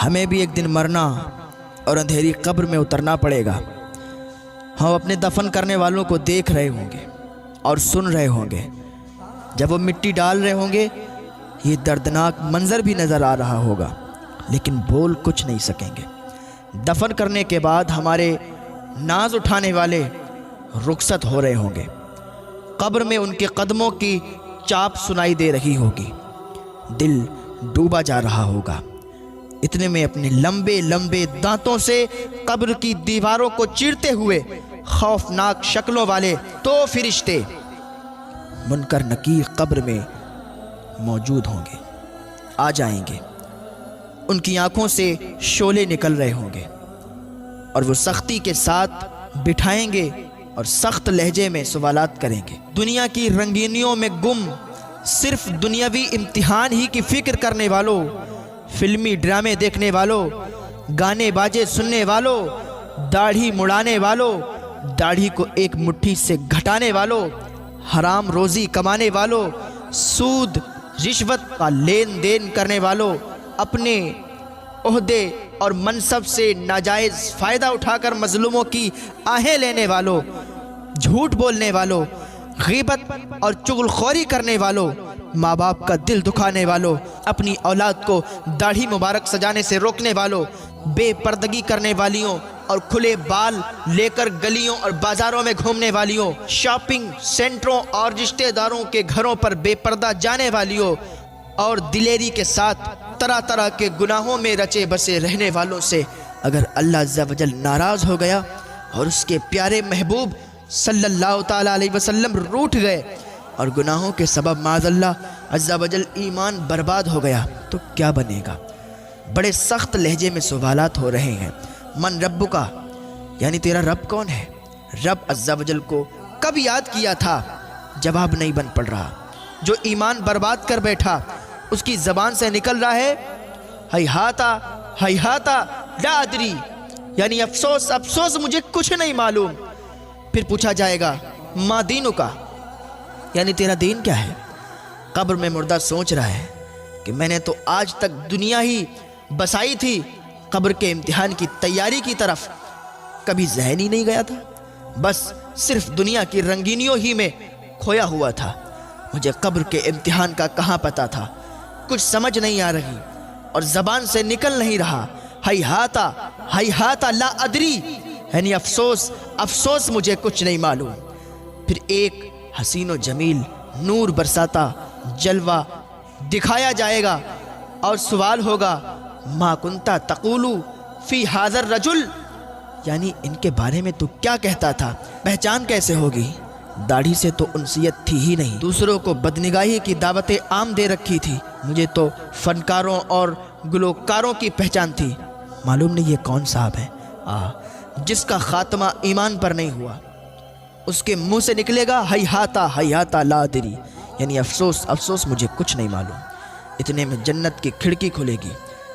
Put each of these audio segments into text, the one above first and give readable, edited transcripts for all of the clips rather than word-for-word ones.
ہمیں بھی ایک دن مرنا اور اندھیری قبر میں اترنا پڑے گا۔ ہم اپنے دفن کرنے والوں کو دیکھ رہے ہوں گے اور سن رہے ہوں گے۔ جب وہ مٹی ڈال رہے ہوں گے یہ دردناک منظر بھی نظر آ رہا ہوگا، لیکن بول کچھ نہیں سکیں گے۔ دفن کرنے کے بعد ہمارے ناز اٹھانے والے رخصت ہو رہے ہوں گے۔ قبر میں ان کے قدموں کی چاپ سنائی دے رہی ہوگی۔ دل ڈوبا جا رہا ہوگا۔ اتنے میں اپنے لمبے لمبے دانتوں سے قبر کی دیواروں کو چیرتے ہوئے خوفناک شکلوں والے دو فرشتے منکر نکیر قبر میں موجود ہوں گے، آ جائیں گے۔ ان کی آنکھوں سے شعلے نکل رہے ہوں گے اور وہ سختی کے ساتھ بٹھائیں گے اور سخت لہجے میں سوالات کریں گے۔ دنیا کی رنگینیوں میں گم صرف دنیاوی امتحان ہی کی فکر کرنے والوں، فلمی ڈرامے دیکھنے والوں، گانے باجے سننے والوں، داڑھی مڑانے والوں، داڑھی کو ایک مٹھی سے گھٹانے والوں، حرام روزی کمانے والوں، سود رشوت کا لین دین کرنے والوں، اپنے عہدے اور منصب سے ناجائز فائدہ اٹھا کر مظلوموں کی آہیں لینے والوں، جھوٹ بولنے والوں، غیبت اور چغل خوری کرنے والوں، ماں باپ کا دل دکھانے والوں، اپنی اولاد کو داڑھی مبارک سجانے سے روکنے والوں، بے پردگی کرنے والیوں اور کھلے بال لے کر گلیوں اور بازاروں میں گھومنے والیوں، شاپنگ سینٹروں اور رشتہ داروں کے گھروں پر بے پردہ جانے والیوں، اور دلیری کے ساتھ طرح طرح کے گناہوں میں رچے بسے رہنے والوں سے اگر اللہ عز و جل ناراض ہو گیا اور اس کے پیارے محبوب صلی اللہ تعالیٰ علیہ وسلم روٹھ گئے اور گناہوں کے سبب معاذ اللہ عز و جل ایمان برباد ہو گیا تو کیا بنے گا؟ بڑے سخت لہجے میں سوالات ہو رہے ہیں۔ من رب کا، یعنی تیرا رب کون ہے؟ رب عز و جل کو کب یاد کیا تھا؟ جواب نہیں بن پڑ رہا۔ جو ایمان برباد کر بیٹھا اس کی زبان سے نکل رہا ہے ہیہاتا ہیہاتا لا ادری، یعنی افسوس افسوس مجھے کچھ نہیں معلوم۔ پھر پوچھا جائے گا ما دینو کا، یعنی تیرا دین کیا ہے؟ قبر میں مردہ سوچ رہا ہے کہ میں نے تو آج تک دنیا ہی بسائی تھی، قبر کے امتحان کی تیاری کی طرف کبھی ذہن ہی نہیں گیا تھا، بس صرف دنیا کی رنگینیوں ہی میں کھویا ہوا تھا۔ مجھے قبر کے امتحان کا کہاں پتا تھا؟ کچھ سمجھ نہیں آ رہی اور زبان سے نکل نہیں رہا ہیہاتا ہیہاتا لا ادری، یعنی افسوس افسوس مجھے کچھ نہیں معلوم۔ پھر ایک حسین و جمیل نور برساتا جلوہ دکھایا جائے گا اور سوال ہوگا ما کنتا تقولو فی ھذا الرجل، یعنی ان کے بارے میں تو کیا کہتا تھا؟ پہچان کیسے ہوگی؟ داڑھی سے تو انسیت تھی ہی نہیں، دوسروں کو بدنگاہی کی دعوت عام دے رکھی تھی، مجھے تو فنکاروں اور گلوکاروں کی پہچان تھی۔ معلوم نہیں یہ کون صاحب ہے جس کا خاتمہ ایمان پر نہیں ہوا؟ اس کے منہ سے نکلے گا ہیہاتا ہیہاتا لا ادری، یعنی افسوس افسوس مجھے کچھ نہیں معلوم۔ اتنے میں جنت کی کھڑکی کھلے گی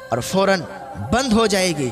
اور فوراً بند ہو جائے گی۔